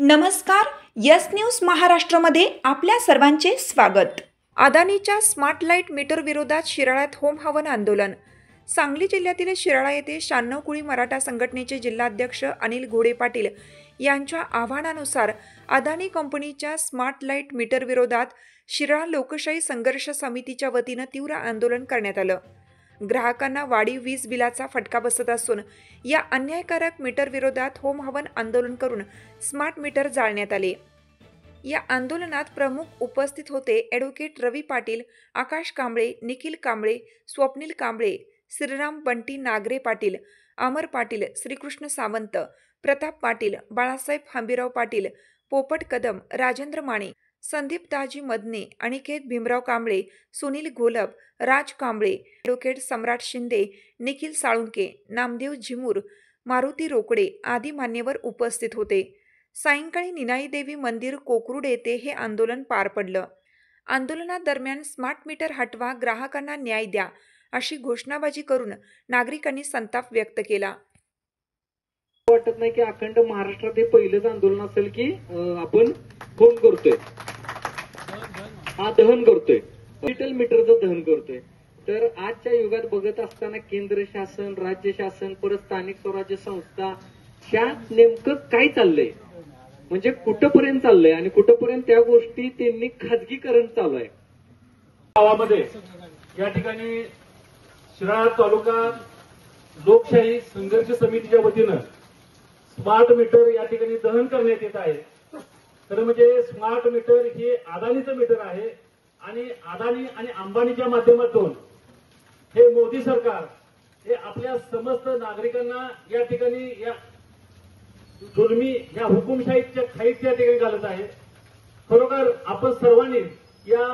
नमस्कार, yes news महाराष्ट्रामध्ये आपल्या सर्वांचे स्वागत। अदानीच्या स्मार्ट लाईट मीटर विरोधात शिराळ्यात होम हवन आंदोलन। सांगली जिल्ह्यातील शिराळा येथे 96 कुळी मराठा संघटनेचे जिल्हाध्यक्ष अनिल घोडे पाटील यांच्या आवाहनानुसार अदानी कंपनीच्या स्मार्ट लाईट मीटर विरोधात शिराळा लोकशाही संघर्ष समितीच्या वतीने तीव्र आंदोलन करण्यात आलं। ग्राहकांना वाढीव वीज बिलाचा फटका बसत असून या अन्यायकारक मीटर विरोधात होम हवन आंदोलन करून स्मार्ट मीटर जाळण्यात आले। या आंदोलनात प्रमुख उपस्थित होते ॲडव्होकेट रवी पाटील, आकाश कांबळे, निखिल कांबळे, स्वप्नील कांबळे, श्रीराम बंटी नागरे पाटील, अमर पाटील, श्रीकृष्ण सावंत, प्रताप पाटील, बाळासाहेब हंबीराव पाटील, पोपट कदम, राजेंद्र माने, संदीप दाजी मदने, अनिकेत भीमराव कांबळे, सुनील घोलप, राज कांबळे, ॲडव्होकेट सम्राट शिंदे, निखिल साळुंके, नामदेव झिमूर, मारुती रोकडे आदी मान्यवर उपस्थित होते। सायंकाळी निनाई देवी मंदिर कोकरूड येथे हे आंदोलन पार पडलं। आंदोलनादरम्यान स्मार्ट मीटर हटवा, ग्राहकांना न्याय द्या अशी घोषणाबाजी करून नागरिकांनी संताप व्यक्त केला। वाटत नाही की अखंड महाराष्ट्रात हे पहिलंच आंदोलन असेल की आपण फोन करतोय, हा दहन करतोय, डिजिटल मीटरचं दहन करतोय। तर आजच्या युगात बघत असताना केंद्र शासन, राज्य शासन, परत स्थानिक स्वराज्य संस्था ह्या नेमकं काय चाललंय, म्हणजे कुठपर्यंत चाललंय आणि कुठपर्यंत त्या गोष्टी त्यांनी खाजगीकरण चालू आहे। गावामध्ये या ठिकाणी शिराळा तालुका लोकशाही संघर्ष समितीच्या वतीनं स्मार्ट मीटर या ठिकाणी दहन करण्यात येत आहे। तर म्हणजे स्मार्ट मीटर हे अदानीचं मीटर आहे आणि अदानी आणि अंबानीच्या माध्यमातून हे मोदी सरकार हे आपल्या समस्त नागरिकांना या ठिकाणी या जुलमी या हुकुमशाहीच्या खाईत या ठिकाणी घालत आहे। खरोखर आपण सर्वांनी या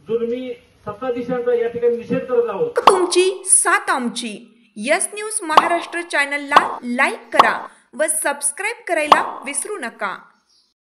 जुलमी सत्ताधीशांचा या ठिकाणी निषेध करत आहोत। तुमची साथ आमची। यस न्यूज महाराष्ट्र चॅनलला लाईक करा व सबस्क्राईब करायला विसरू नका।